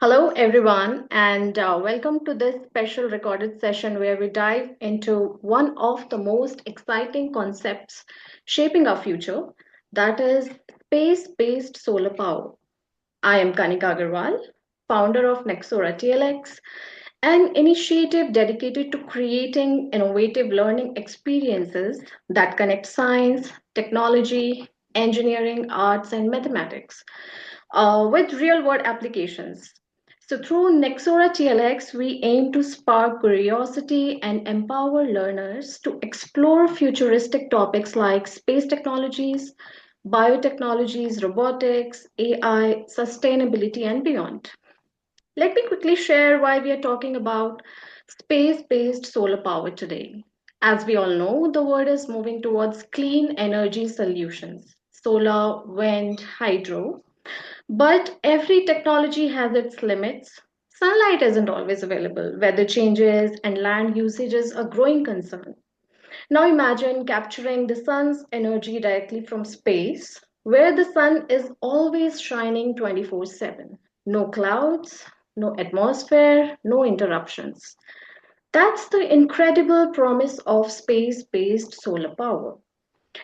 Hello, everyone, and welcome to this special recorded session where we dive into one of the most exciting concepts shaping our future, that is space based solar power. I am Kanika Agarwal, founder of Nexora TLX, an initiative dedicated to creating innovative learning experiences that connect science, technology, engineering, arts, and mathematics with real world applications. So, through Nexora TLX, we aim to spark curiosity and empower learners to explore futuristic topics like space technologies, biotechnologies, robotics, AI, sustainability, and beyond. Let me quickly share why we are talking about space based solar power today. As we all know, the world is moving towards clean energy solutions solar, wind, hydro. But every technology has its limits. Sunlight isn't always available, weather changes, and land usage is a growing concern. Now imagine capturing the sun's energy directly from space, where the sun is always shining 24/7. No clouds, no atmosphere, no interruptions. That's the incredible promise of space based solar power.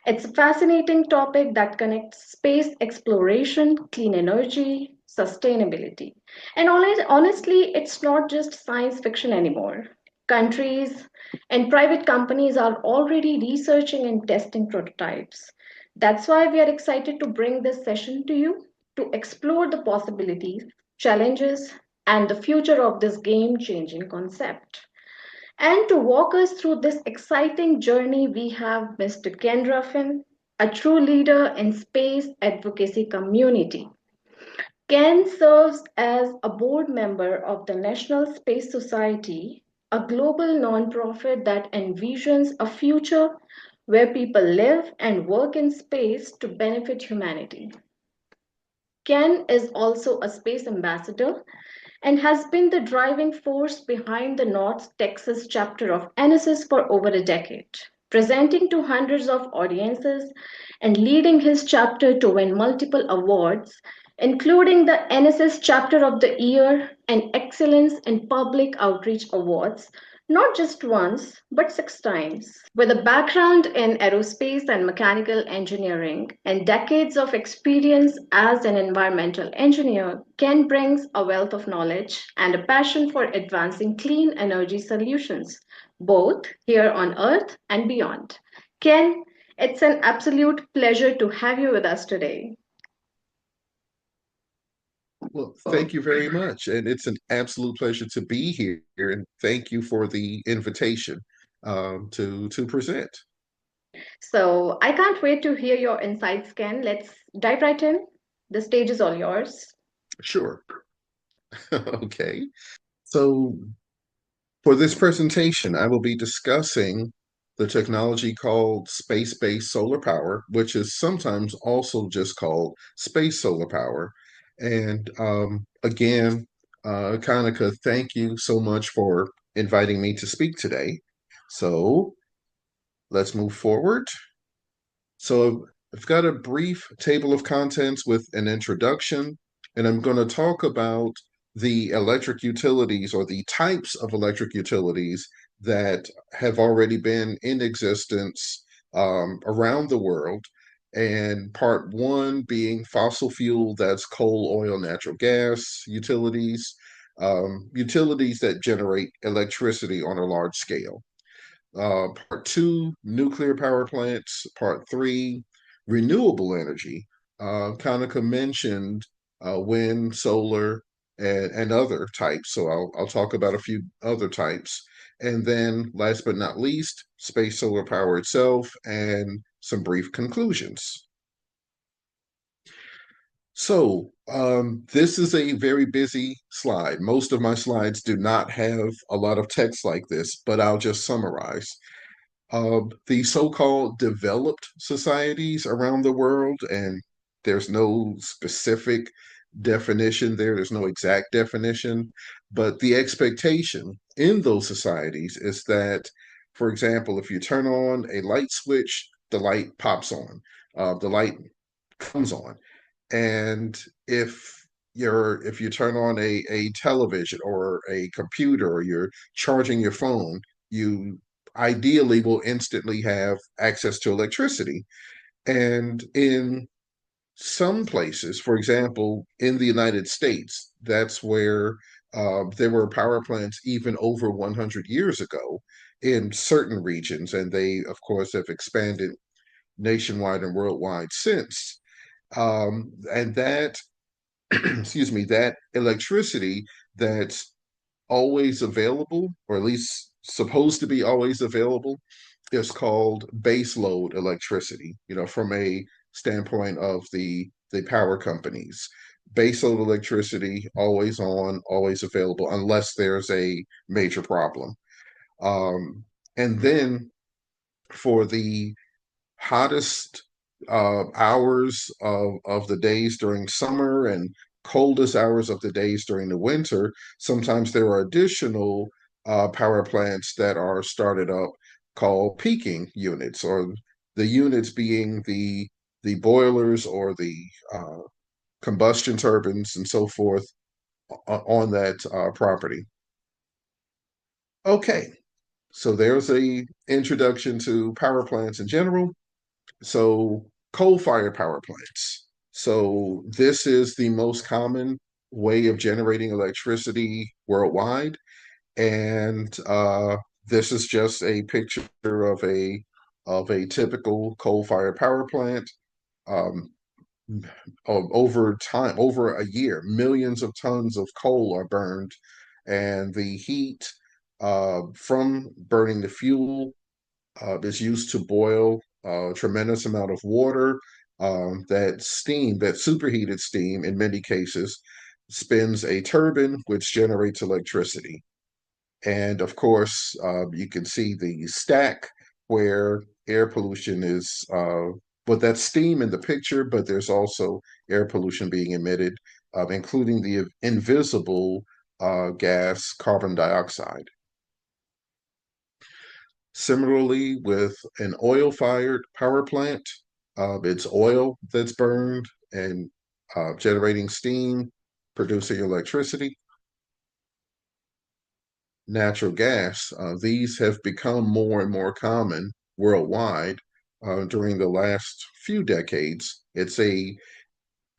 It's a fascinating topic that connects space exploration, clean energy, sustainability. And honestly, it's not just science fiction anymore. Countries and private companies are already researching and testing prototypes. That's why we are excited to bring this session to you to explore the possibilities, challenges, and the future of this game changing concept. And to walk us through this exciting journey, we have Mr. Ken Ruffin, a true leader in space advocacy community. Ken serves as a board member of the National Space Society, a global nonprofit that envisions a future where people live and work in space to benefit humanity. Ken is also a space ambassador and has been the driving force behind the North Texas chapter of NSS for over a decade, presenting to hundreds of audiences and leading his chapter to win multiple awards, including the NSS Chapter of the Year and Excellence in Public Outreach Awards, not just once, but six times. With a background in aerospace and mechanical engineering and decades of experience as an environmental engineer, Ken brings a wealth of knowledge and a passion for advancing clean energy solutions, both here on Earth and beyond. Ken, it's an absolute pleasure to have you with us today. Well, thank you very much. And it's an absolute pleasure to be here. And thank you for the invitation to present. So I can't wait to hear your insights, Ken. Let's dive right in. The stage is all yours. Sure. Okay. So for this presentation, I will be discussing the technology called space-based solar power, which is sometimes also just called space solar power. And again, Kanika, thank you so much for inviting me to speak today. So let's move forward. So I've got a brief table of contents with an introduction, and I'm going to talk about the electric utilities or the types of electric utilities that have already been in existence around the world. And part one being fossil fuel, that's coal, oil, natural gas utilities, utilities that generate electricity on a large scale. Part two, nuclear power plants. Part three, renewable energy. Kanika mentioned wind, solar, and other types. So I'll talk about a few other types. And then, last but not least, space solar power itself and some brief conclusions. So, this is a very busy slide. Most of my slides do not have a lot of text like this, but I'll just summarize. The so-called developed societies around the world, and there's no specific definition there, there's no exact definition, but the expectation in those societies is that, for example, if you turn on a light switch, the light pops on, the light comes on. And if if you turn on a television or a computer or you're charging your phone, you ideally will instantly have access to electricity. And in some places, for example, in the United States, that's where there were power plants even over 100 years ago in certain regions, and they, of course, have expanded nationwide and worldwide since. And that, excuse me, that electricity that's always available, or at least supposed to be always available, is called base load electricity, from a standpoint of the power companies. Base load electricity, always on, always available, unless there's a major problem. And then for the hottest hours of the days during summer and coldest hours of the days during the winter, sometimes there are additional power plants that are started up called peaking units, or the units being the boilers or the uh, combustion turbines and so forth on that property. Okay, so there's a introduction to power plants in general. So coal-fired power plants. So this is the most common way of generating electricity worldwide, and this is just a picture of a typical coal-fired power plant. Um, Over time, over a year, millions of tons of coal are burned, and the heat from burning the fuel is used to boil a tremendous amount of water. That steam, that superheated steam, in many cases, spins a turbine, which generates electricity. And of course, you can see the stack where air pollution is, but that's steam in the picture, but there's also air pollution being emitted, including the invisible gas carbon dioxide. Similarly, with an oil-fired power plant, it's oil that's burned and generating steam, producing electricity. Natural gas, these have become more and more common worldwide during the last few decades. It's a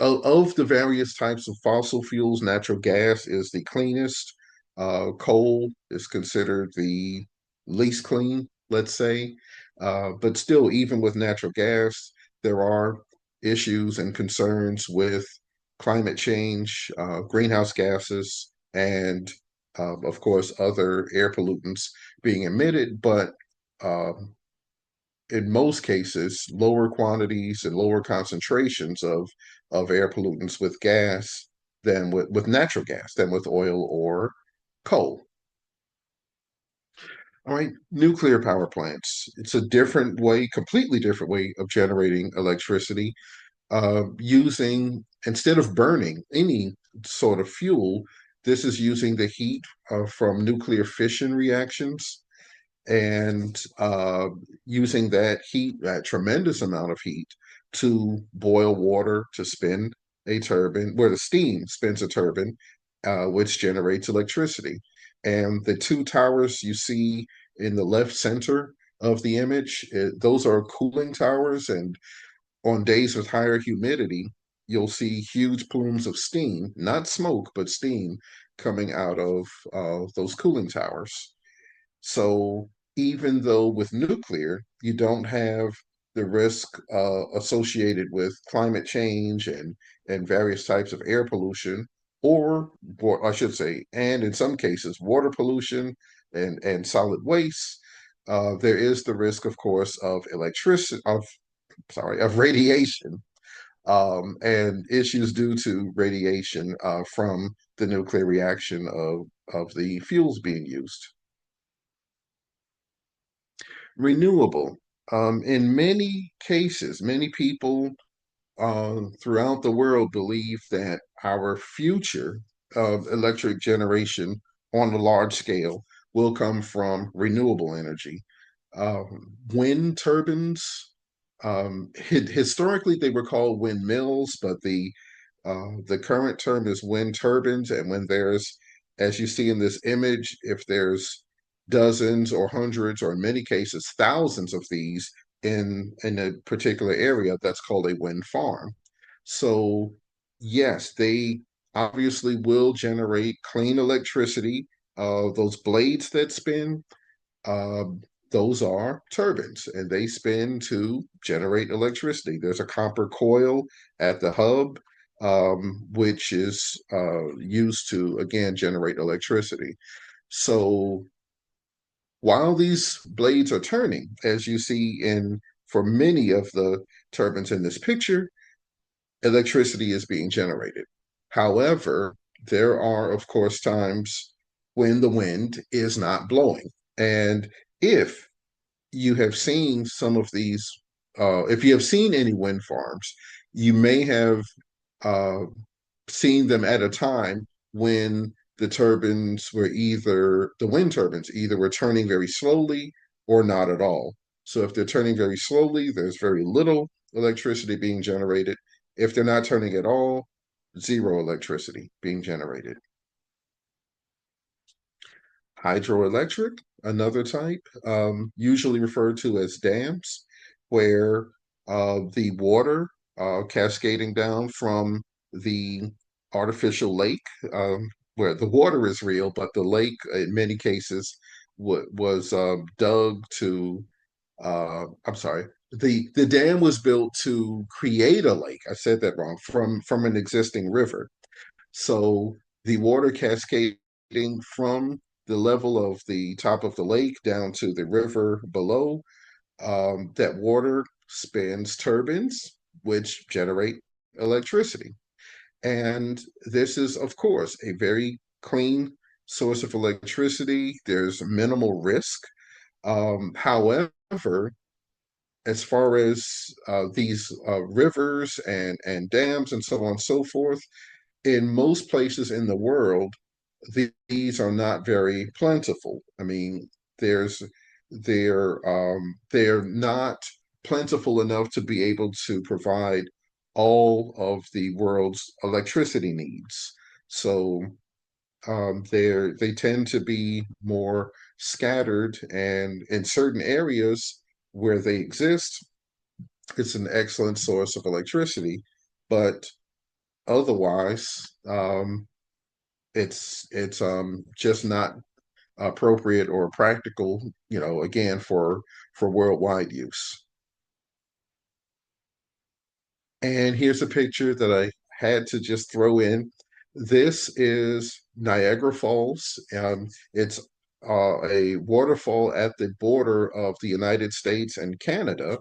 of the various types of fossil fuels, natural gas is the cleanest. Coal is considered the least clean, let's say. But still, even with natural gas, there are issues and concerns with climate change, greenhouse gases, and of course, other air pollutants being emitted. But um, in most cases, lower quantities and lower concentrations of air pollutants with gas than with natural gas than with oil or coal. All right, nuclear power plants. It's a different way, completely different way of generating electricity, using, instead of burning any sort of fuel, this is using the heat from nuclear fission reactions, and using that heat, that tremendous amount of heat, to boil water to spin a turbine, where the steam spins a turbine, which generates electricity. And the two towers you see in the left center of the image, those are cooling towers. And on days with higher humidity, you'll see huge plumes of steam, not smoke, but steam coming out of those cooling towers. So even though with nuclear, you don't have the risk associated with climate change and various types of air pollution, or I should say, and in some cases, water pollution and solid waste, there is the risk, of course, of radiation, and issues due to radiation from the nuclear reaction of the fuels being used. Renewable. In many cases, many people throughout the world believe that our future of electric generation on a large scale will come from renewable energy. Wind turbines, historically they were called windmills, but The current term is wind turbines, and when there's, as you see in this image, if there's dozens or hundreds or in many cases thousands of these in a particular area, that's called a wind farm. So yes, they obviously will generate clean electricity. Those blades that spin, uh, those are turbines, and they spin to generate electricity. There's a copper coil at the hub, which is used to, again, generate electricity. So while these blades are turning, as you see in for many of the turbines in this picture, electricity is being generated. However, there are, of course, times when the wind is not blowing. And if you have seen some of these, if you have seen any wind farms, you may have uh, seen them at a time when the wind turbines either were turning very slowly or not at all. So if they're turning very slowly, there's very little electricity being generated. If they're not turning at all, zero electricity being generated. Hydroelectric, another type, usually referred to as dams, where the water cascading down from the artificial lake, where the water is real, but the lake, in many cases, was dug to. I'm sorry. The dam was built to create a lake. I said that wrong. From an existing river, so the water cascading from the level of the top of the lake down to the river below, that water spins turbines, which generate electricity. And this is, of course, a very clean source of electricity. There's minimal risk. However, as far as these rivers and dams and so on and so forth, in most places in the world, these are not very plentiful. I mean, there's they're not plentiful enough to be able to provide all of the world's electricity needs. So they tend to be more scattered, and in certain areas where they exist, it's an excellent source of electricity. But otherwise, it's just not appropriate or practical, again, for worldwide use. And here's a picture that I had to just throw in. This is Niagara Falls. It's a waterfall at the border of the United States and Canada.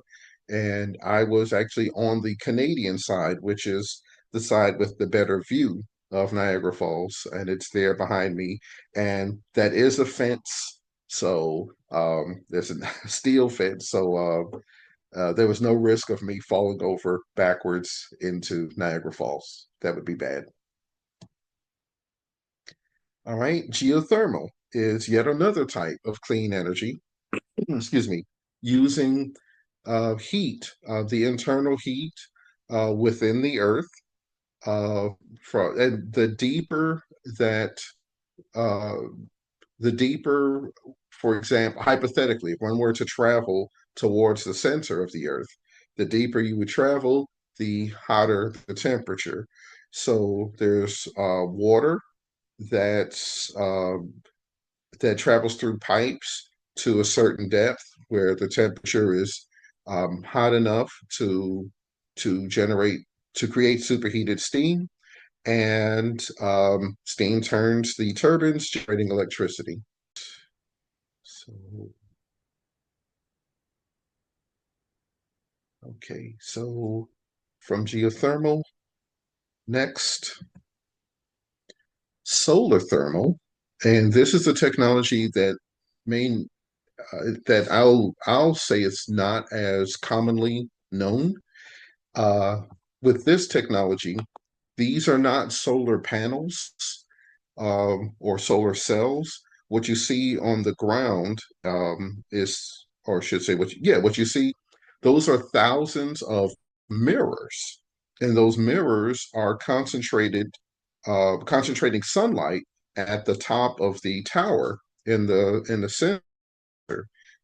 And I was actually on the Canadian side, which is the side with the better view of Niagara Falls. And it's there behind me. And that is a fence. So there's a steel fence. So there was no risk of me falling over backwards into Niagara Falls. That would be bad. All right, geothermal is yet another type of clean energy, excuse me, using heat, the internal heat within the earth. Uh, and that, uh, the deeper, for example, hypothetically, if one were to travel towards the center of the earth, the deeper you would travel, the hotter the temperature. So there's water that's that travels through pipes to a certain depth where the temperature is hot enough to generate to create superheated steam, and steam turns the turbines, generating electricity. So, okay, so from geothermal, next, solar thermal. And this is a technology main that I'll say it's not as commonly known. Uh, with this technology, these are not solar panels or solar cells. What you see on the ground or I should say, what you see, those are thousands of mirrors. And those mirrors are concentrating sunlight at the top of the tower in the center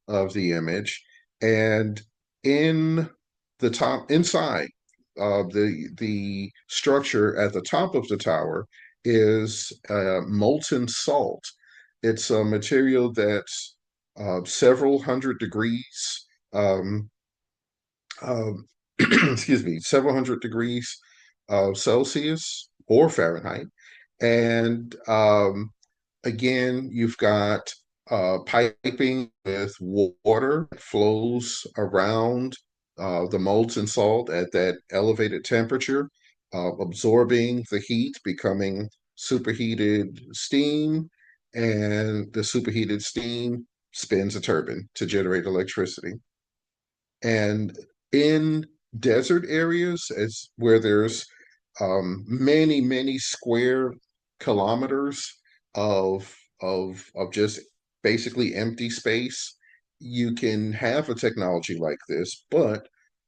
of the image, and in the top inside the structure at the top of the tower is molten salt. It's a material that's several hundred degrees um, um, excuse me, several hundred degrees Celsius or Fahrenheit. And again, you've got piping with water that flows around the molten salt at that elevated temperature, absorbing the heat, becoming superheated steam, and the superheated steam spins a turbine to generate electricity. And in desert areas, it's where there's many, many square kilometers of just basically empty space. You can have a technology like this, but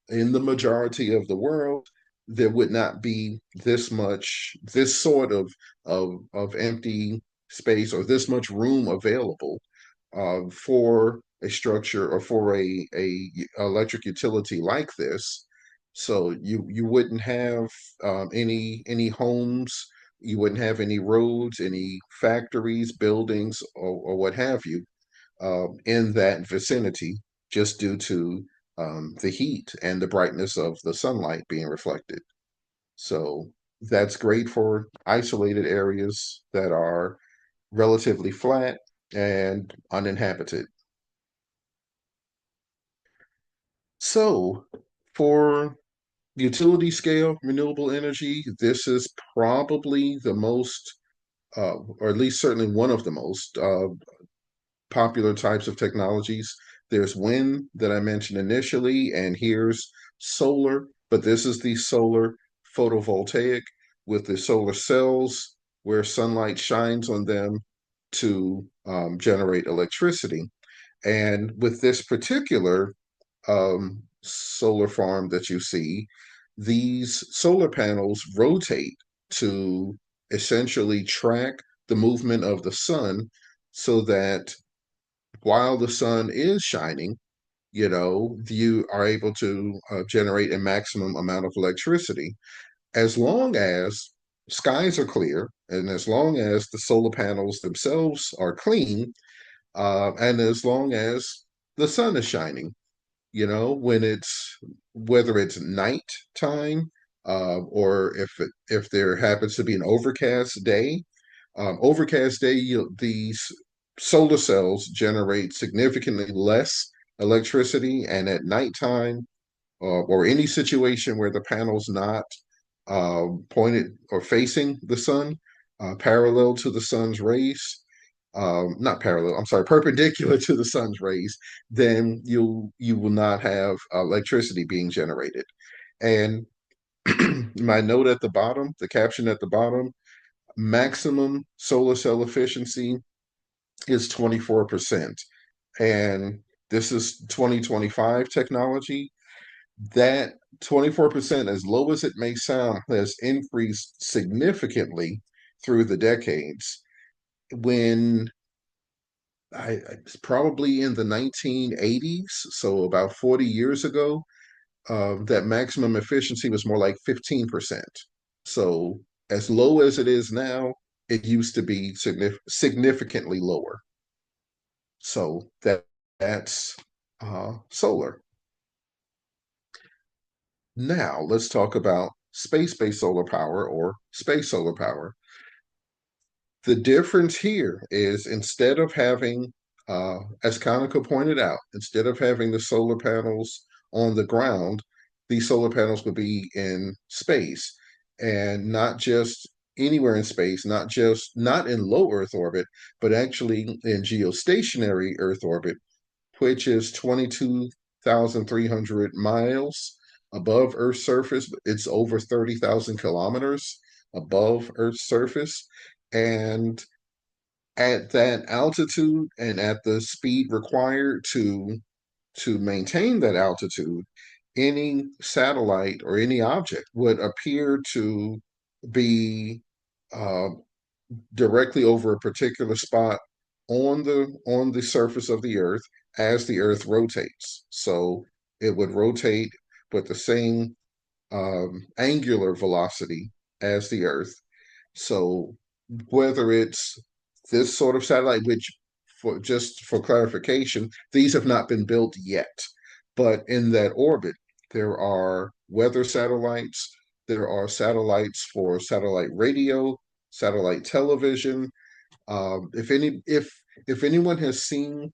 in the majority of the world, there would not be this sort of empty space or this much room available for a structure or for a electric utility like this. So you wouldn't have any homes, you wouldn't have any roads, any factories, buildings, or what have you in that vicinity, just due to the heat and the brightness of the sunlight being reflected. So that's great for isolated areas that are relatively flat and uninhabited. So, for utility scale renewable energy, this is probably the most, or at least certainly one of the most popular types of technologies. There's wind that I mentioned initially, and here's solar, but this is the solar photovoltaic with the solar cells where sunlight shines on them to generate electricity. And with this particular solar farm that you see, these solar panels rotate to essentially track the movement of the sun so that while the sun is shining, you are able to generate a maximum amount of electricity as long as skies are clear and as long as the solar panels themselves are clean, and as long as the sun is shining. When it's whether it's nighttime, or if there happens to be an overcast day, these solar cells generate significantly less electricity, and at nighttime, or any situation where the panel's not pointed or facing the sun, parallel to the sun's rays, not parallel, I'm sorry, perpendicular to the sun's rays, then you will not have electricity being generated. And my note at the bottom, the caption at the bottom, maximum solar cell efficiency is 24%. And this is 2025 technology. That 24%, as low as it may sound, has increased significantly through the decades. When it's probably in the 1980s, so about 40 years ago, that maximum efficiency was more like 15%. So as low as it is now, it used to be significantly lower. So that's solar. Now let's talk about space-based solar power or space solar power. The difference here is instead of having, as Kanika pointed out, instead of having the solar panels on the ground, these solar panels would be in space, and not just anywhere in space, not in low Earth orbit, but actually in geostationary Earth orbit, which is 22,300 miles above Earth's surface. It's over 30,000 kilometers above Earth's surface. And at that altitude and at the speed required to maintain that altitude, any satellite or any object would appear to be uh, directly over a particular spot on the surface of the Earth as the Earth rotates. So it would rotate with the same angular velocity as the Earth. So whether it's this sort of satellite, which for just for clarification, these have not been built yet, but in that orbit, there are weather satellites, there are satellites for satellite radio, satellite television. If anyone has seen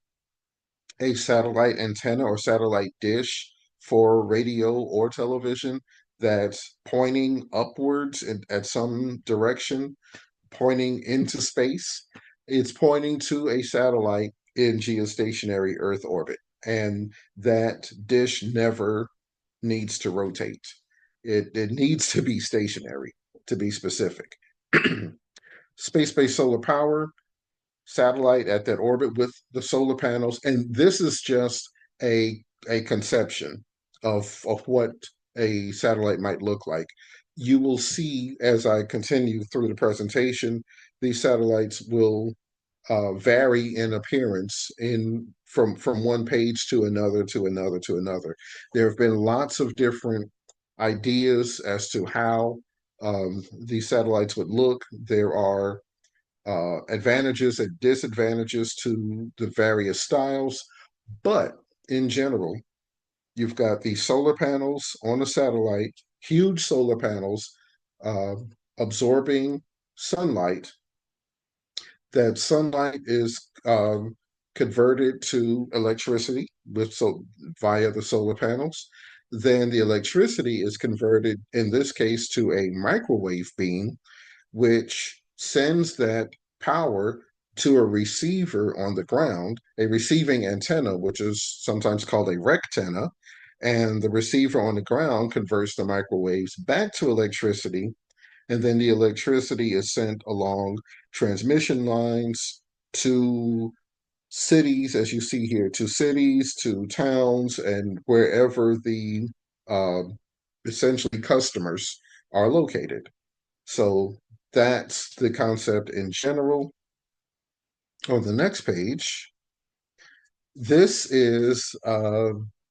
a satellite antenna or satellite dish for radio or television that's pointing upwards at some direction, pointing into space, it's pointing to a satellite in geostationary Earth orbit. And that dish never needs to rotate. It needs to be stationary, to be specific. Space-based solar power, satellite at that orbit with the solar panels. And this is just a conception of what a satellite might look like. You will see as I continue through the presentation, these satellites will vary in appearance in from one page to another to another to another. There have been lots of different ideas as to how these satellites would look. There are advantages and disadvantages to the various styles. But in general, you've got the solar panels on the satellite, huge solar panels uh, absorbing sunlight. That sunlight is converted to electricity via the solar panels. Then the electricity is converted, in this case, to a microwave beam which sends that power to a receiver on the ground, a receiving antenna, which is sometimes called a rectenna. And the receiver on the ground converts the microwaves back to electricity. And then the electricity is sent along transmission lines to cities, as you see here, to cities, to towns, and wherever the uh, essentially customers are located. So that's the concept in general. On the next page, this is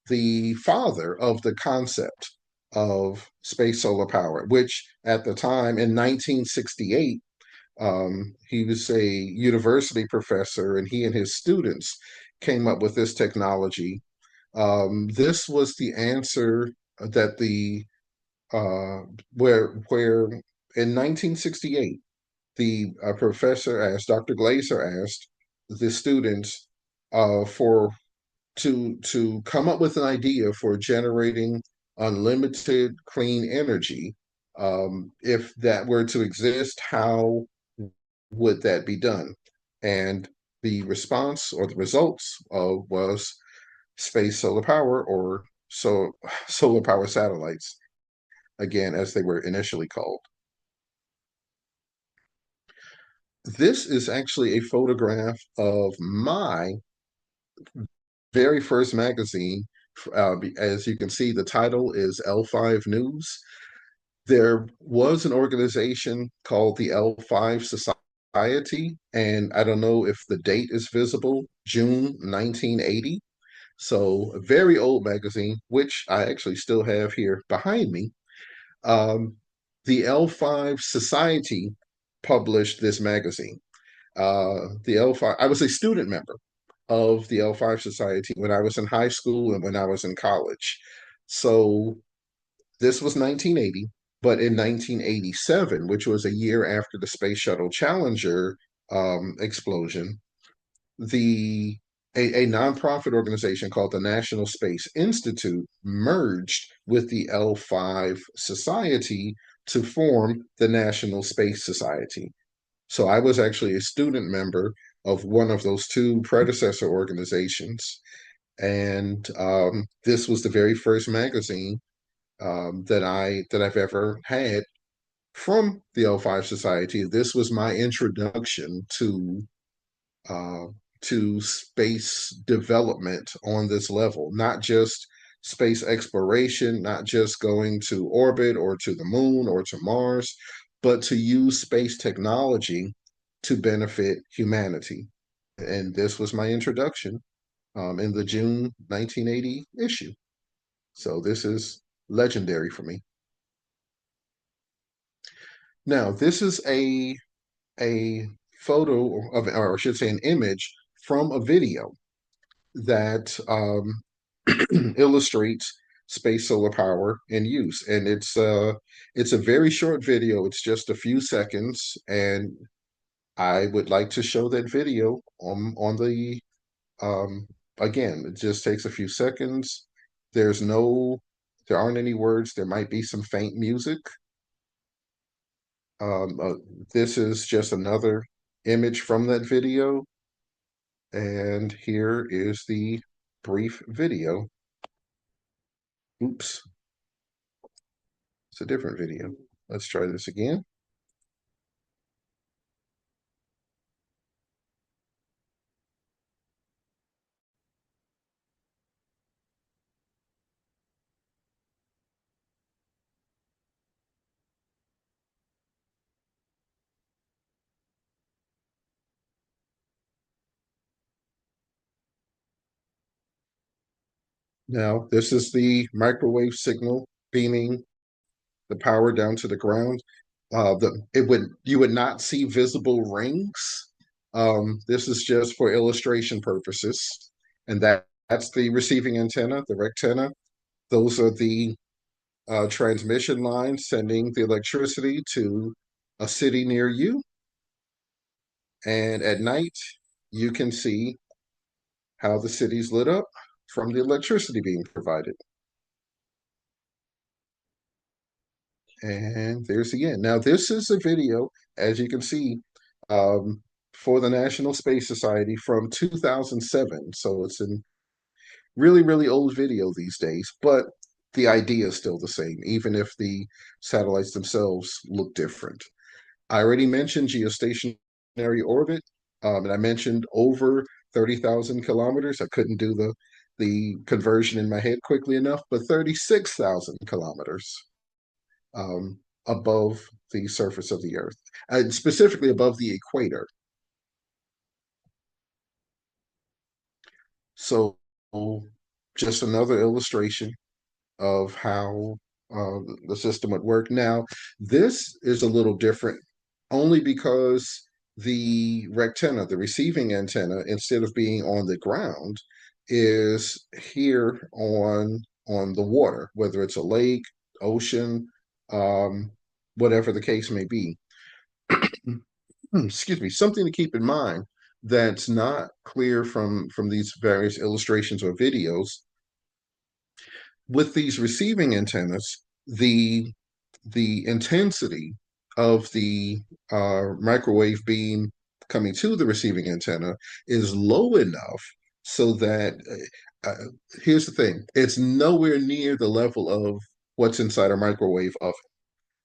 the father of the concept of space solar power, which at the time in 1968, he was a university professor and he and his students came up with this technology. This was the answer that the where in 1968 the professor asked, Dr. Glaser asked the students for to come up with an idea for generating unlimited clean energy. If that were to exist, how would that be done? And the response or the results was space solar power or solar power satellites, again, as they were initially called. This is actually a photograph of my very first magazine. As you can see, the title is L5 News. There was an organization called the L5 Society, and I don't know if the date is visible, June 1980. So a very old magazine, which I actually still have here behind me. Um, the L5 Society published this magazine. The L5, I was a student member of the L5 Society when I was in high school and when I was in college. So this was 1980, but in 1987, which was a year after the Space Shuttle Challenger explosion, the a nonprofit organization called the National Space Institute merged with the L5 Society to form the National Space Society. So I was actually a student member of one of those two predecessor organizations. And this was the very first magazine that I've ever had from the L5 Society. This was my introduction uh, to space development on this level, not just space exploration, not just going to orbit or to the moon or to Mars, but to use space technology to benefit humanity. And this was my introduction in the June 1980 issue. So this is legendary for me. Now, this is a photo of, or I should say, an image from a video that illustrates space solar power in use, and it's a very short video. It's just a few seconds, and I would like to show that video on the again. It just takes a few seconds. There's no, there aren't any words. There might be some faint music. Um, uh, this is just another image from that video. And here is the brief video. Oops, it's a different video. Let's try this again. Now, this is the microwave signal beaming the power down to the ground. The it would You would not see visible rings. This is just for illustration purposes, and that's the receiving antenna, the rectenna. Those are the transmission lines sending the electricity to a city near you. And at night, you can see how the city's lit up from the electricity being provided. And there's the end. Now, this is a video, as you can see, um, for the National Space Society from 2007. So it's a really, really old video these days, but the idea is still the same, even if the satellites themselves look different. I already mentioned geostationary orbit, and I mentioned over 30,000 kilometers. I couldn't do the conversion in my head quickly enough, but 36,000 kilometers um, above the surface of the Earth, and specifically above the equator. So, just another illustration of how the system would work. Now, this is a little different only because the rectenna, the receiving antenna, instead of being on the ground, is here on the water, whether it's a lake, ocean, um, whatever the case may be. Excuse me. Something to keep in mind that's not clear from these various illustrations or videos with these receiving antennas, the intensity of the microwave beam coming to the receiving antenna is low enough so that here's the thing, it's nowhere near the level of what's inside a microwave oven.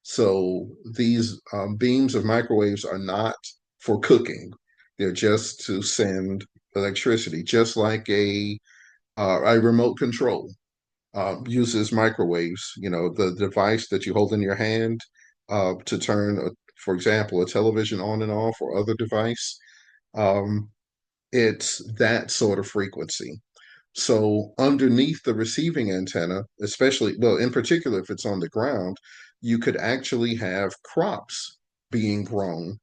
So these beams of microwaves are not for cooking. They're just to send electricity, just like a remote control uses microwaves. You know, the device that you hold in your hand to turn, for example, a television on and off or other device. Um, it's that sort of frequency. So underneath the receiving antenna, especially, well, in particular, if it's on the ground, you could actually have crops being grown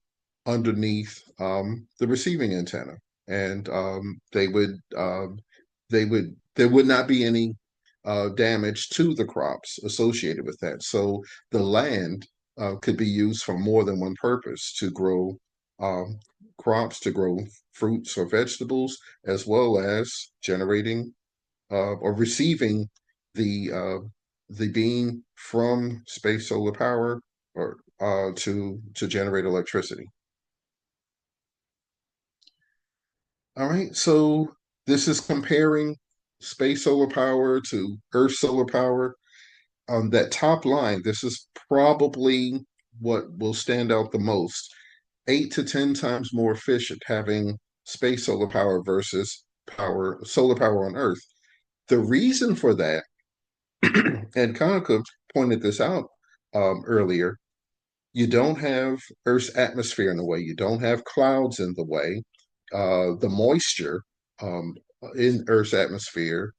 underneath the receiving antenna, and there would not be any damage to the crops associated with that. So the land could be used for more than one purpose to grow um, crops, to grow fruits or vegetables, as well as generating or receiving the uh, the beam from space solar power or to generate electricity. All right, so this is comparing space solar power to Earth solar power. On that top line, this is probably what will stand out the most. 8 to 10 times more efficient having space solar power versus solar power on Earth. The reason for that And Konica pointed this out earlier. You don't have Earth's atmosphere in the way. You don't have clouds in the way. The moisture um, in Earth's atmosphere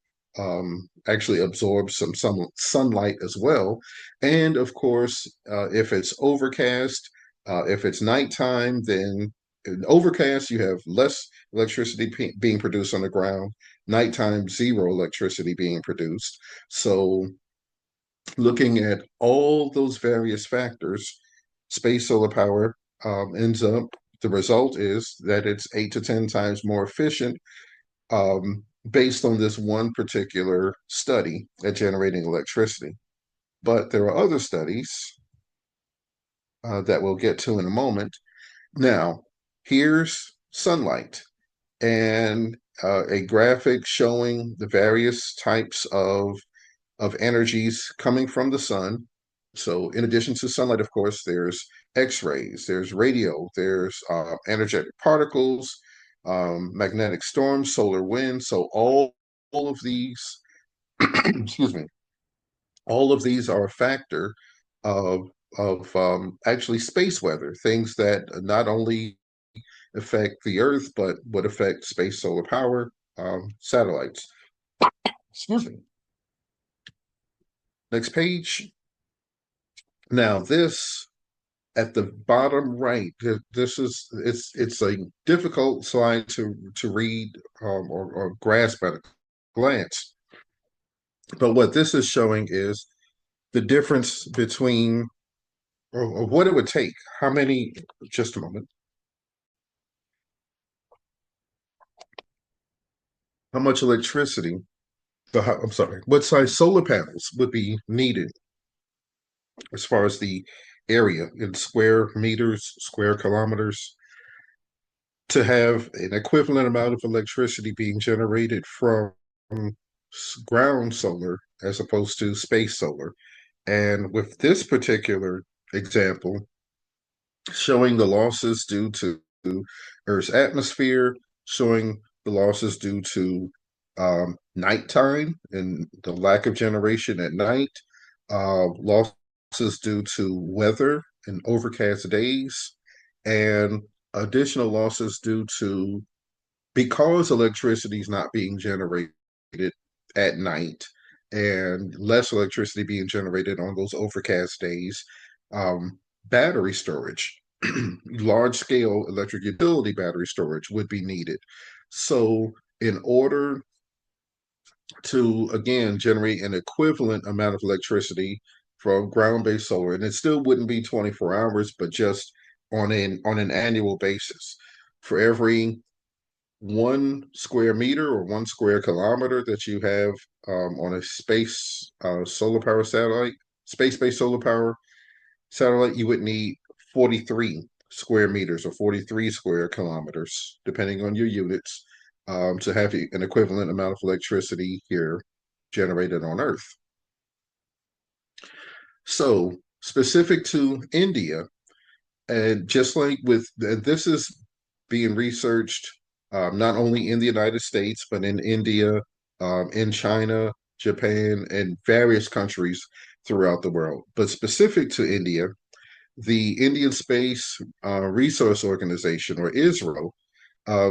actually absorbs some sunlight as well. And of course, if it's overcast, if it's nighttime, then in overcast, you have less electricity being produced on the ground. Nighttime, zero electricity being produced. So looking at all those various factors, space solar power ends up, the result is that it's 8 to 10 times more efficient based on this one particular study at generating electricity. But there are other studies that we'll get to in a moment. Now, here's sunlight and a graphic showing the various types of energies coming from the sun. So, in addition to sunlight, of course, there's X rays, there's radio, there's energetic particles, magnetic storms, solar wind. So, all of these, excuse me, all of these are a factor of actually space weather, things that not only affect the Earth but would affect space solar power satellites. Excuse me. Next page. Now this at the bottom right, this is it's a difficult slide to read or grasp at a glance. But what this is showing is the difference between or what it would take. How many? Just a moment. How much electricity? I'm sorry. What size solar panels would be needed as far as the area in square meters, square kilometers, to have an equivalent amount of electricity being generated from ground solar as opposed to space solar. And with this particular example, showing the losses due to Earth's atmosphere, showing the losses due to nighttime and the lack of generation at night, losses due to weather and overcast days, and additional losses due to because electricity is not being generated at night and less electricity being generated on those overcast days, battery storage, large scale electric utility battery storage would be needed. So, in order to again generate an equivalent amount of electricity from ground based solar, and it still wouldn't be 24 hours, but just on an annual basis, for every 1 square meter or 1 square kilometer that you have on a space solar power satellite, space-based solar power satellite, you would need 43 square meters or 43 square kilometers, depending on your units, to have an equivalent amount of electricity here generated on Earth. So, specific to India, and just like this is being researched not only in the United States, but in India, in China, Japan, and various countries throughout the world. But specific to India, the Indian Space Resource Organization, or ISRO,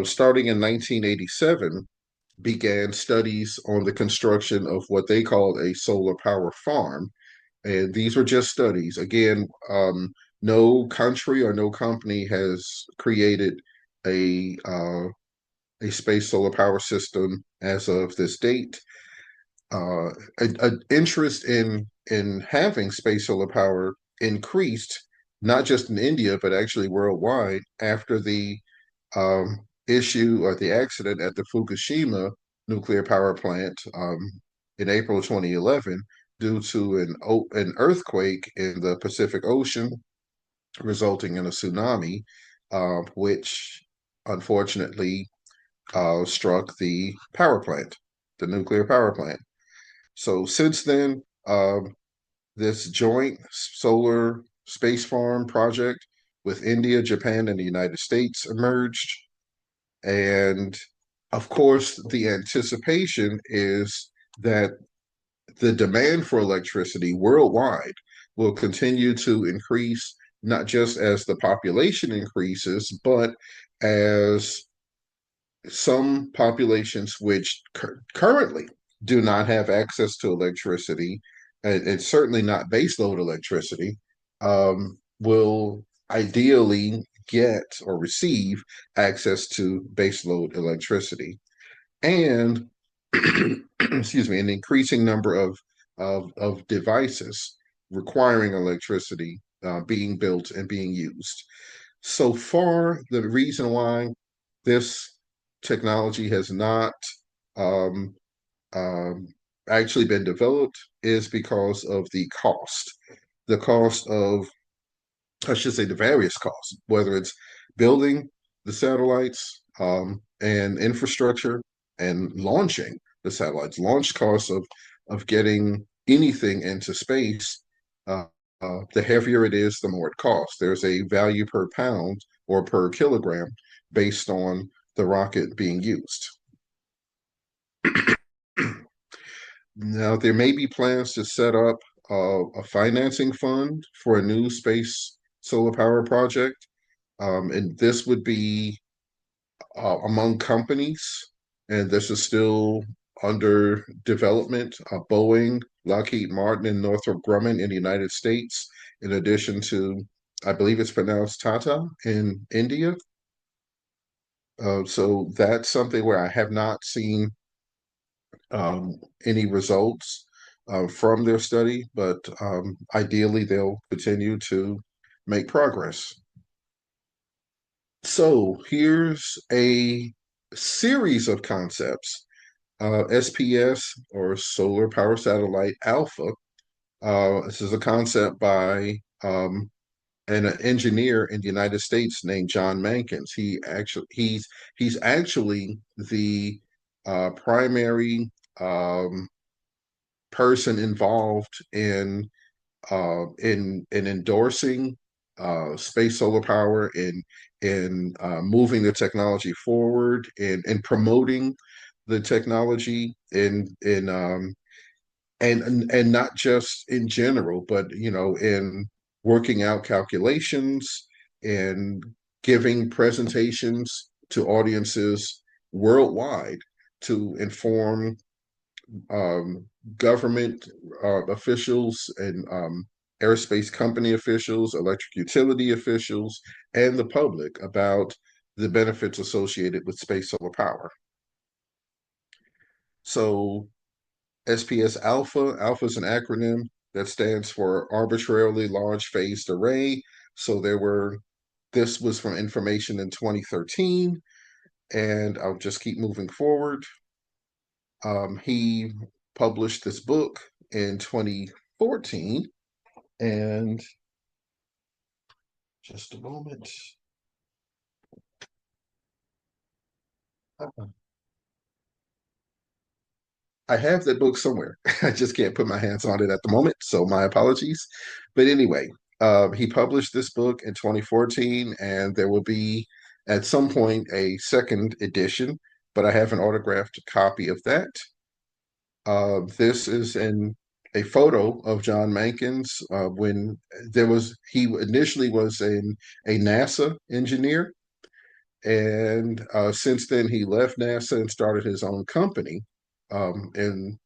starting in 1987, began studies on the construction of what they called a solar power farm. And these were just studies. Again, no country or no company has created a uh, a space solar power system as of this date. An interest in having space solar power increased not just in India but actually worldwide after the issue or the accident at the Fukushima nuclear power plant in April 2011 due to an earthquake in the Pacific Ocean, resulting in a tsunami, which unfortunately struck the power plant, the nuclear power plant. So since then, this joint solar space farm project with India, Japan, and the United States emerged. And of course, the anticipation is that the demand for electricity worldwide will continue to increase, not just as the population increases, but as some populations which currently do not have access to electricity, and certainly not baseload electricity, will ideally get or receive access to baseload electricity. And excuse me, an increasing number of devices requiring electricity being built and being used. So far, the reason why this technology has not um, um, actually been developed is because of the cost. The cost of, I should say, the various costs, whether it's building the satellites and infrastructure and launching the satellites, launch costs of getting anything into space. Uh, the heavier it is, the more it costs. There's a value per pound or per kilogram based on the rocket being used. Now, there may be plans to set up a financing fund for a new space solar power project. And this would be among companies, and this is still under development. Boeing, Lockheed Martin, and Northrop Grumman in the United States, in addition to, I believe it's pronounced Tata in India. So that's something where I have not seen any results from their study, but ideally they'll continue to make progress. So here's a series of concepts. SPS, or Solar Power Satellite Alpha. This is a concept by an engineer in the United States named John Mankins. He's actually the primary person involved in endorsing space solar power, in moving the technology forward, in promoting the technology, and not just in general, but in working out calculations and giving presentations to audiences worldwide to inform um, government officials and aerospace company officials, electric utility officials, and the public about the benefits associated with space solar power. So SPS Alpha is an acronym that stands for Arbitrarily Large Phased Array. So this was from information in 2013, and I'll just keep moving forward. He published this book in 2014, and just a moment. I have that book somewhere. I just can't put my hands on it at the moment, so my apologies. But anyway, he published this book in 2014, and there will be at some point a second edition, but I have an autographed copy of that. This is a photo of John Mankins when he initially was a NASA engineer, and since then he left NASA and started his own company in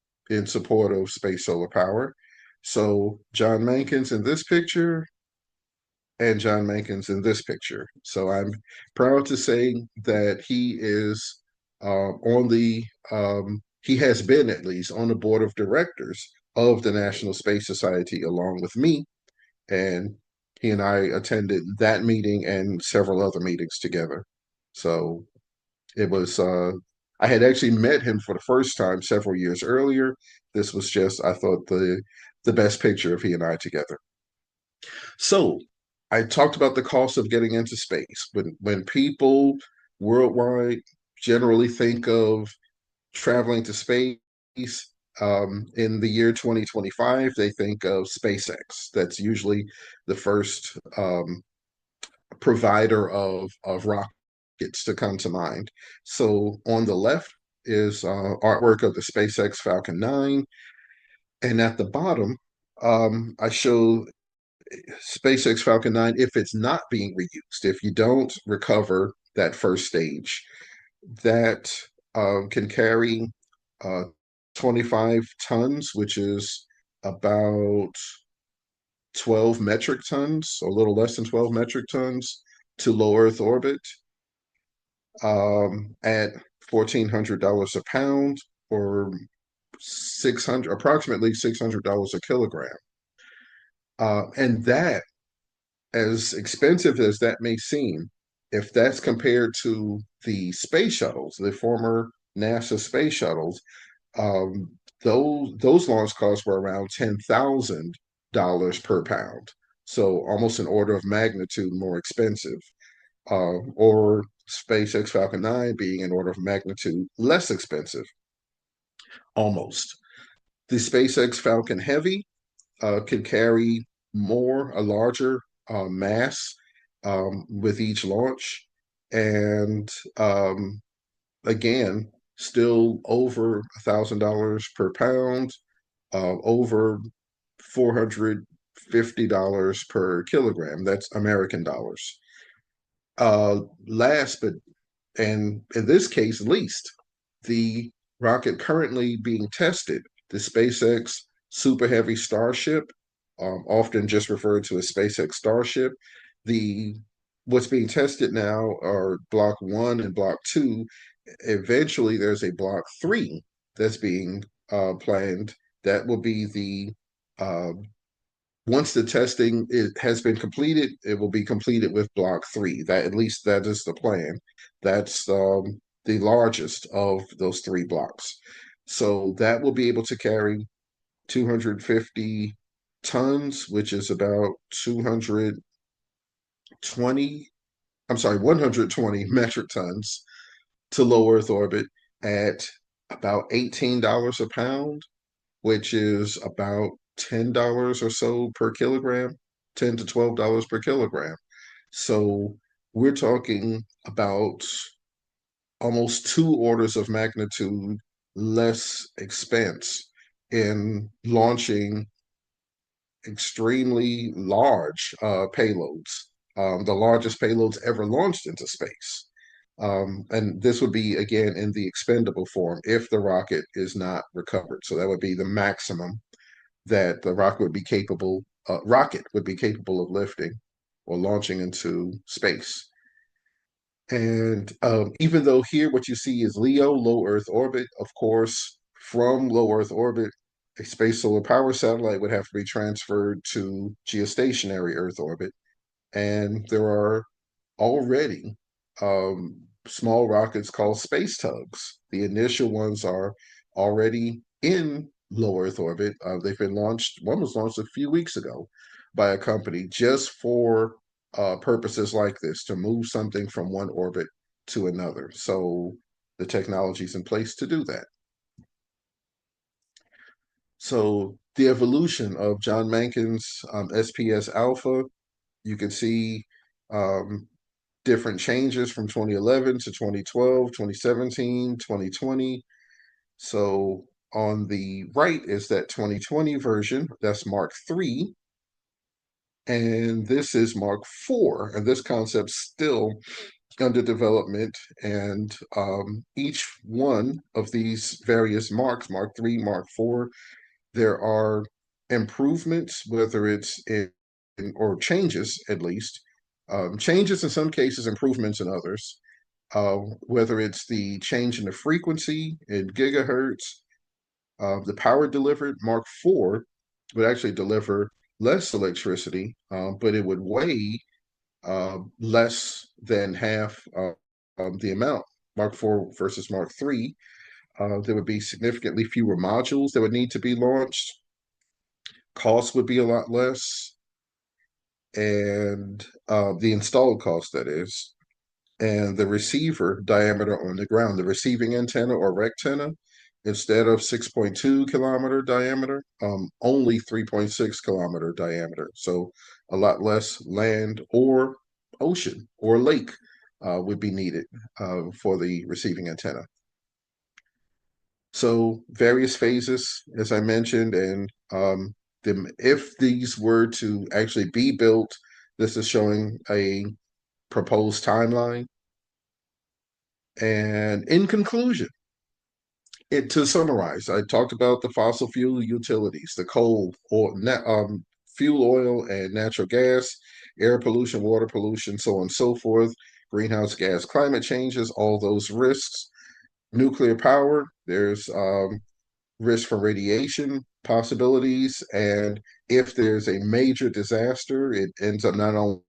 support of space solar power. So John Mankins in this picture, and John Mankins in this picture. So I'm proud to say that he is he has been at least on the board of directors of the National Space Society along with me. And he and I attended that meeting and several other meetings together. So it was, I had actually met him for the first time several years earlier. This was just, I thought, the best picture of he and I together. So I talked about the cost of getting into space. When people worldwide generally think of traveling to space in the year 2025, they think of SpaceX. That's usually the first provider of rockets to come to mind. So on the left is artwork of the SpaceX Falcon 9. And at the bottom, I show SpaceX Falcon 9 if it's not being reused, if you don't recover that first stage, that can carry uh, 25 tons, which is about 12 metric tons, or a little less than 12 metric tons, to low Earth orbit at $1,400 a pound, or 600, approximately $600 a kilogram. And that, as expensive as that may seem, if that's compared to the space shuttles, the former NASA space shuttles, um, those launch costs were around $10,000 per pound, so almost an order of magnitude more expensive. Or SpaceX Falcon 9 being an order of magnitude less expensive, almost. The SpaceX Falcon Heavy can carry a larger mass with each launch. And again, still over $1,000 per pound, over $450 per kilogram. That's American dollars. Last but and in this case, least, the rocket currently being tested, the SpaceX Super Heavy Starship, often just referred to as SpaceX Starship. The What's being tested now are Block 1 and Block 2. Eventually, there's a Block 3 that's being planned. That will be the uh, once the testing has been completed, it will be completed with Block 3. That, at least that is the plan. That's the largest of those three blocks. So that will be able to carry 250 tons, which is about 220, I'm sorry, 120 metric tons to low Earth orbit at about $18 a pound, which is about $10 or so per kilogram, $10 to $12 per kilogram. So we're talking about almost two orders of magnitude less expense in launching extremely large payloads, the largest payloads ever launched into space. And this would be, again, in the expendable form if the rocket is not recovered. So that would be the maximum that the rocket would be capable of lifting or launching into space. And even though here what you see is LEO, low Earth orbit, of course, from low Earth orbit, a space solar power satellite would have to be transferred to geostationary Earth orbit. And there are already small rockets called space tugs. The initial ones are already in low Earth orbit. They've been launched. One was launched a few weeks ago by a company just for purposes like this, to move something from one orbit to another. So the technology is in place to do that. So the evolution of John Mankin's SPS Alpha, you can see um, different changes from 2011 to 2012, 2017, 2020. So on the right is that 2020 version, that's Mark 3, and this is Mark 4, and this concept's still under development. And each one of these various marks, Mark 3, Mark 4, there are improvements, whether it's or changes at least, changes in some cases, improvements in others, whether it's the change in the frequency in gigahertz, the power delivered. Mark IV would actually deliver less electricity, but it would weigh less than half the amount. Mark IV versus Mark III, there would be significantly fewer modules that would need to be launched. Cost would be a lot less, and the installed cost, that is, and the receiver diameter on the ground, the receiving antenna or rectenna, instead of 6.2 kilometer diameter, only 3.6 kilometer diameter. So a lot less land or ocean or lake, would be needed for the receiving antenna. So various phases, as I mentioned, and if these were to actually be built, this is showing a proposed timeline. And in conclusion, to summarize, I talked about the fossil fuel utilities, the coal, fuel oil, and natural gas, air pollution, water pollution, so on and so forth, greenhouse gas, climate changes, all those risks, nuclear power. There's risk from radiation possibilities, and if there's a major disaster, it ends up not only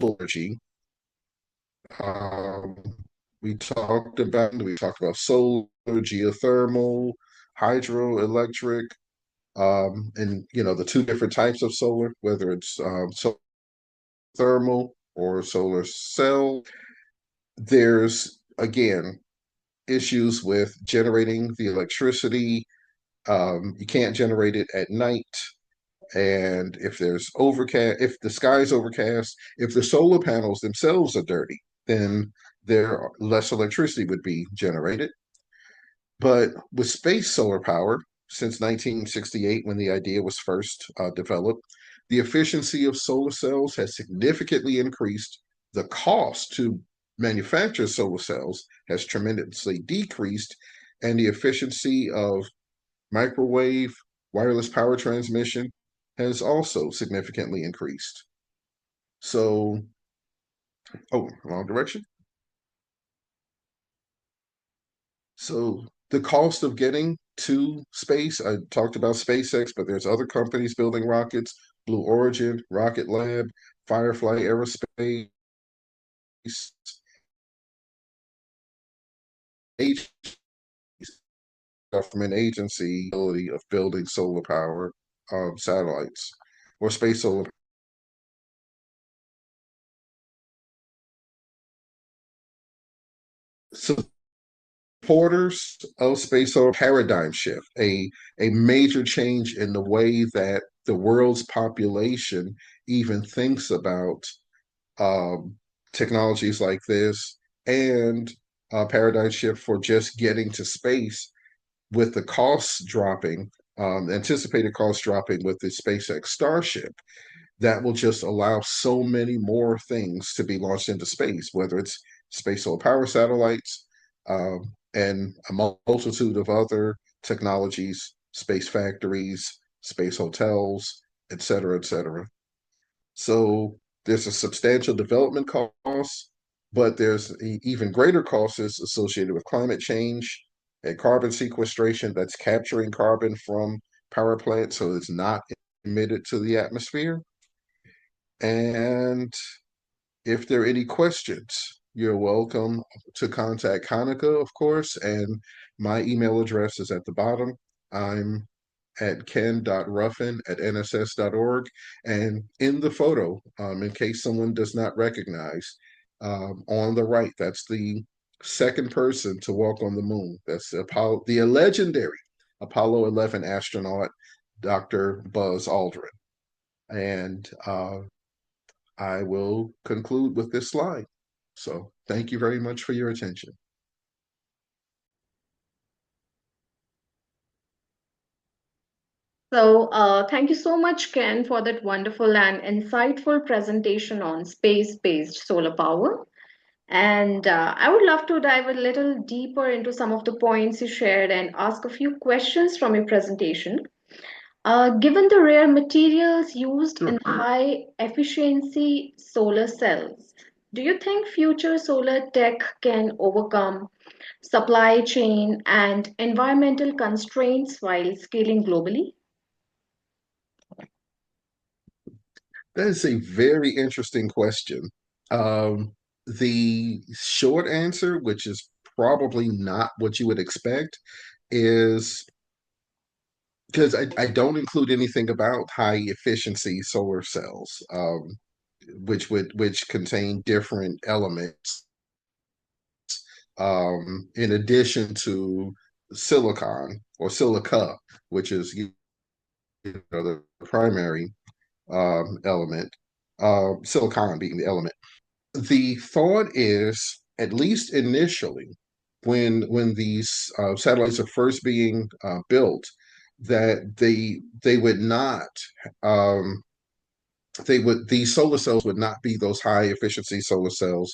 energy. Um, we talked about solar, geothermal, hydroelectric, and the two different types of solar, whether it's thermal or solar cell. There's again issues with generating the electricity. You can't generate it at night. And if the sky is overcast, if the solar panels themselves are dirty, then there less electricity would be generated. But with space solar power, since 1968, when the idea was first developed, the efficiency of solar cells has significantly increased. The cost to manufacture solar cells has tremendously decreased, and the efficiency of microwave wireless power transmission has also significantly increased. So, oh, wrong direction. So the cost of getting to space, I talked about SpaceX, but there's other companies building rockets, Blue Origin, Rocket Lab, Firefly Aerospace, government agency of building solar power satellites or space solar. Supporters of space solar paradigm shift, a major change in the way that the world's population even thinks about um, technologies like this, and a paradigm shift for just getting to space with the costs dropping, anticipated costs dropping with the SpaceX Starship. That will just allow so many more things to be launched into space, whether it's space solar power satellites and a multitude of other technologies, space factories, space hotels, et cetera, et cetera. So there's a substantial development cost, but there's even greater costs associated with climate change and carbon sequestration that's capturing carbon from power plants so it's not emitted to the atmosphere. And if there are any questions, you're welcome to contact Hanukkah, of course, and my email address is at the bottom. I'm at ken.ruffin@nss.org. And in the photo, in case someone does not recognize, on the right, that's the second person to walk on the moon. That's the legendary Apollo 11 astronaut, Dr. Buzz Aldrin. And I will conclude with this slide. So thank you very much for your attention. So, thank you so much, Ken, for that wonderful and insightful presentation on space-based solar power. And I would love to dive a little deeper into some of the points you shared and ask a few questions from your presentation. Given the rare materials used in Sure. high efficiency solar cells, do you think future solar tech can overcome supply chain and environmental constraints while scaling globally? That is a very interesting question. The short answer, which is probably not what you would expect, is because I don't include anything about high efficiency solar cells, which contain different elements in addition to silicon or silica, which is the primary element, silicon being the element. The thought is, at least initially, when these satellites are first being built, that they would not um, these solar cells would not be those high efficiency solar cells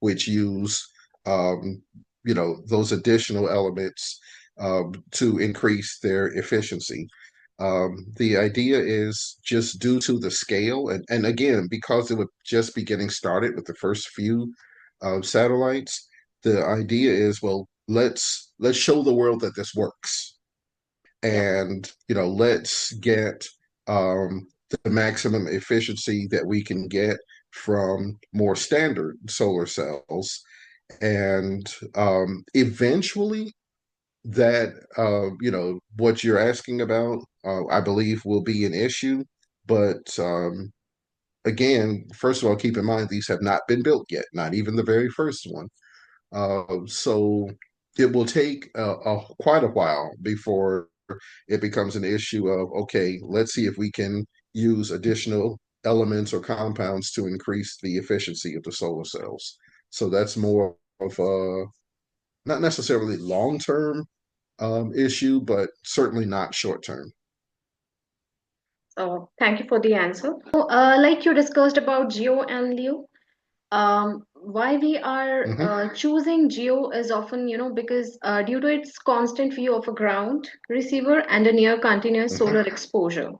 which use um, those additional elements to increase their efficiency. The idea is just due to the scale, and again, because it would just be getting started with the first few satellites. The idea is, well, let's show the world that this works, Yeah. and let's get the maximum efficiency that we can get from more standard solar cells, and eventually that what you're asking about, I believe will be an issue. But again, first of all, keep in mind these have not been built yet, not even the very first one. So it will take quite a while before it becomes an issue of, okay, let's see if we can use additional elements or compounds to increase the efficiency of the solar cells. So that's more of a not necessarily long term issue, but certainly not short term. So thank you for the answer. Like you discussed about Geo and Leo, why we are Hmm. choosing Geo is often, because due to its constant view of a ground receiver and a near continuous Hmm. solar exposure.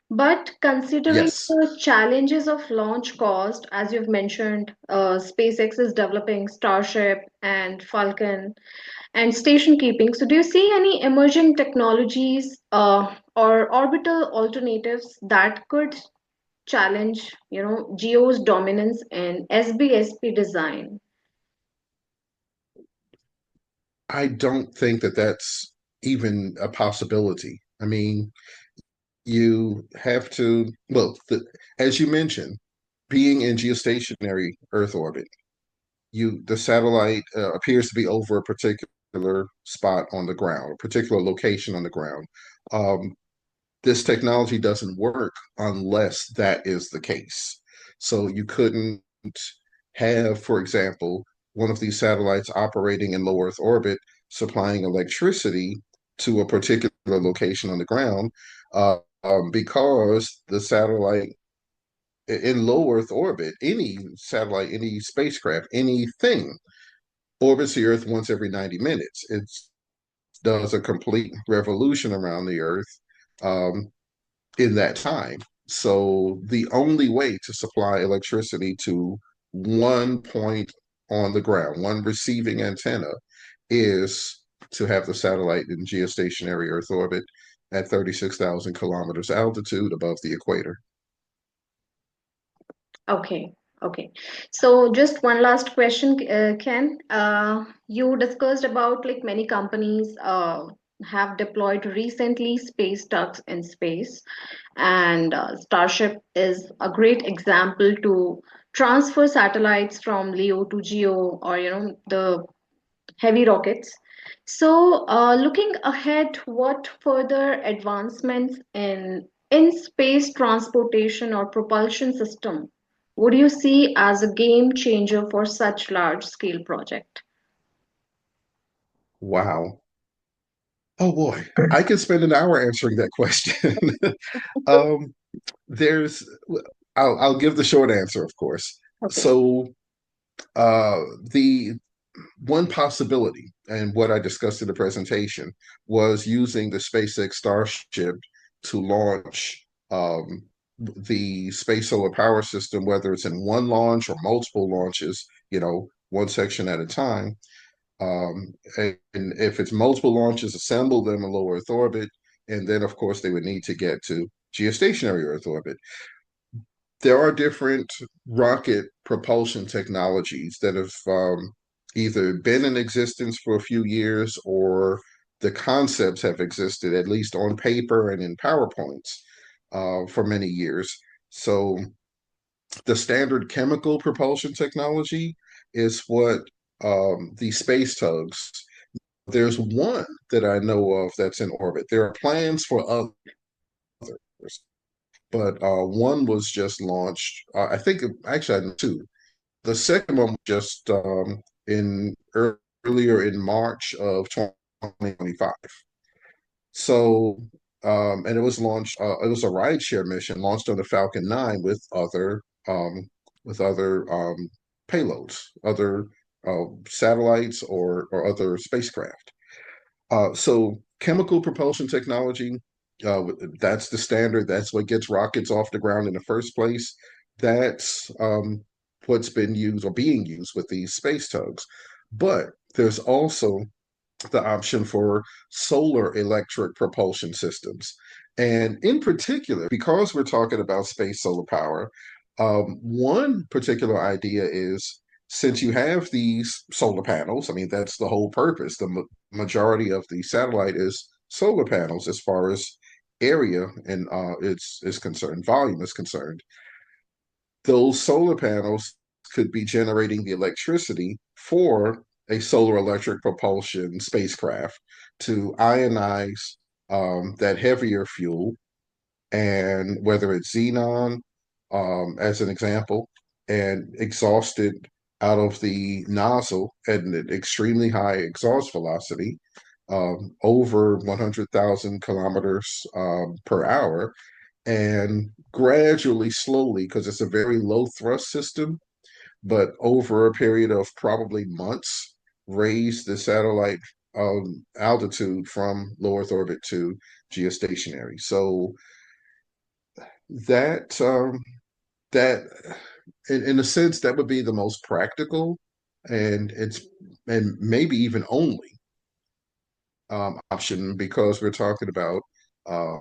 But considering Yes. the challenges of launch cost, as you've mentioned, SpaceX is developing Starship and Falcon and station keeping. So, do you see any emerging technologies or orbital alternatives that could challenge, GEO's dominance in SBSP design? I don't think that that's even a possibility. I mean, you have to, well, as you mentioned, being in geostationary Earth orbit, the satellite appears to be over a particular spot on the ground, a particular location on the ground. Um, this technology doesn't work unless that is the case. So you couldn't have, for example, one of these satellites operating in low Earth orbit, supplying electricity to a particular location on the ground, because the satellite in low Earth orbit, any satellite, any spacecraft, anything orbits the Earth once every 90 minutes. It does a complete revolution around the Earth um, in that time. So the only way to supply electricity to one point on the ground, one receiving antenna, is to have the satellite in geostationary Earth orbit at 36,000 kilometers altitude above the equator. Okay, okay. So just one last question, Ken. You discussed about like many companies have deployed recently space tugs in space, and Starship is a great example to transfer satellites from LEO to GEO, or the heavy rockets. So, looking ahead, what further advancements in space transportation or propulsion system would you see as a game changer for such large scale project? Wow. Oh boy, I could spend an hour answering that question. um, there's, I'll give the short answer, of course. Okay. So, the one possibility, and what I discussed in the presentation, was using the SpaceX Starship to launch the space solar power system, whether it's in one launch or multiple launches, one section at a time. And if it's multiple launches, assemble them in low Earth orbit, and then, of course, they would need to get to geostationary Earth orbit. There are different rocket propulsion technologies that have either been in existence for a few years, or the concepts have existed, at least on paper and in PowerPoints, for many years. So the standard chemical propulsion technology is what the space tugs. There's one that I know of that's in orbit. There are plans for others, but one was just launched. I think actually I know two. The second one was just in early earlier in March of 2025. So, and it was launched. It was a rideshare mission launched on the Falcon 9 um, with other payloads, other satellites or other spacecraft. So chemical propulsion technology, that's the standard. That's what gets rockets off the ground in the first place. That's what's been used or being used with these space tugs. But there's also the option for solar electric propulsion systems. And in particular, because we're talking about space solar power, one particular idea is since you have these solar panels, I mean, that's the whole purpose. The majority of the satellite is solar panels as far as area and is concerned, volume is concerned. Those solar panels could be generating the electricity for a solar electric propulsion spacecraft to ionize that heavier fuel, and whether it's xenon, as an example, and exhaust it out of the nozzle at an extremely high exhaust velocity, over 100,000 kilometers per hour, and gradually, slowly, because it's a very low thrust system, but over a period of probably months, raise the satellite altitude from low Earth orbit to geostationary. So that that in a sense that would be the most practical, and it's and maybe even only option, because we're talking about uh,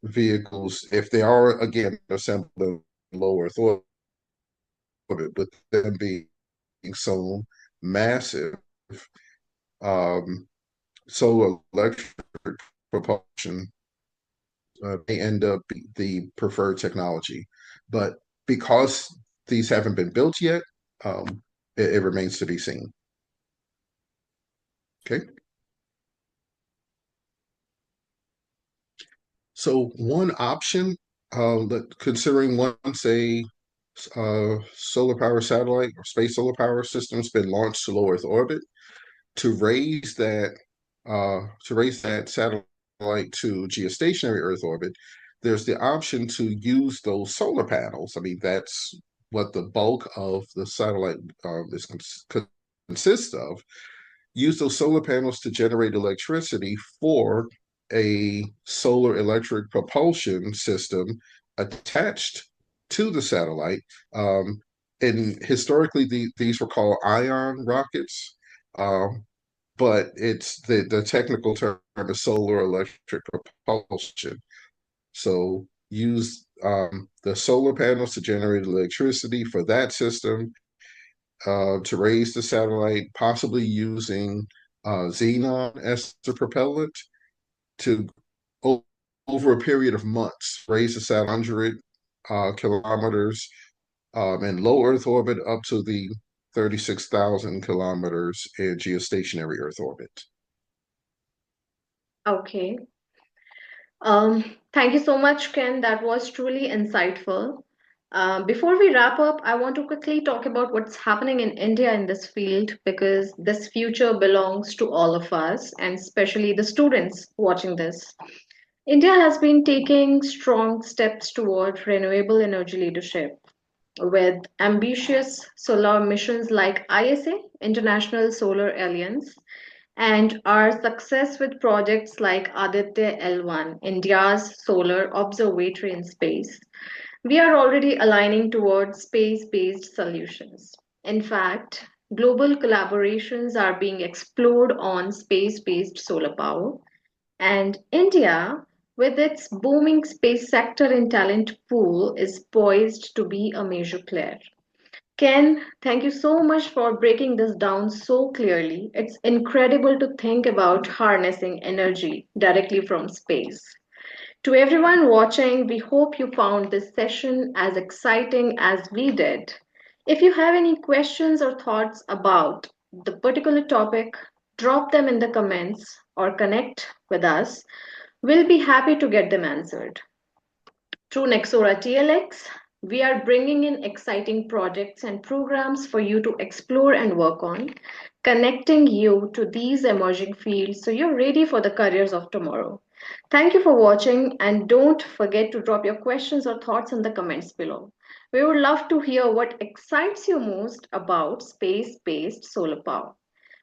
vehicles, if they are again assembled in low Earth orbit, with them being so massive, um, so electric propulsion may end up the preferred technology. But because these haven't been built yet, it remains to be seen. Okay. So one option, considering once a solar power satellite or space solar power system's been launched to low Earth orbit, to raise that satellite to geostationary Earth orbit, there's the option to use those solar panels. I mean, that's what the bulk of the satellite consists of. Use those solar panels to generate electricity for a solar electric propulsion system attached to the satellite. And historically, these were called ion rockets. Um, but it's the technical term is solar electric propulsion. So use the solar panels to generate electricity for that system, to raise the satellite, possibly using xenon as the propellant to over a period of months raise the satellite 100 kilometers in low Earth orbit up to the 36,000 kilometers in geostationary Earth orbit. Okay. Thank you so much, Ken. That was truly insightful. Before we wrap up, I want to quickly talk about what's happening in India in this field, because this future belongs to all of us, and especially the students watching this. India has been taking strong steps toward renewable energy leadership with ambitious solar missions like ISA, International Solar Alliance, and our success with projects like Aditya L1, India's solar observatory in space. We are already aligning towards space based solutions. In fact, global collaborations are being explored on space based solar power, and India, with its booming space sector and talent pool, is poised to be a major player. Ken, thank you so much for breaking this down so clearly. It's incredible to think about harnessing energy directly from space. To everyone watching, we hope you found this session as exciting as we did. If you have any questions or thoughts about the particular topic, drop them in the comments or connect with us. We'll be happy to get them answered. Through Nexora TLX, we are bringing in exciting projects and programs for you to explore and work on. connecting you to these emerging fields so you're ready for the careers of tomorrow. Thank you for watching, and don't forget to drop your questions or thoughts in the comments below. We would love to hear what excites you most about space based solar power.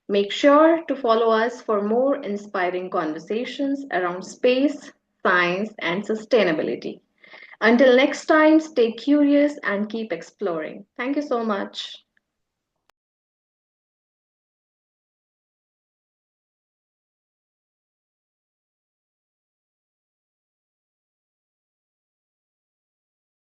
Make sure to follow us for more inspiring conversations around space, science, and sustainability. Until next time, stay curious and keep exploring. Thank you so much.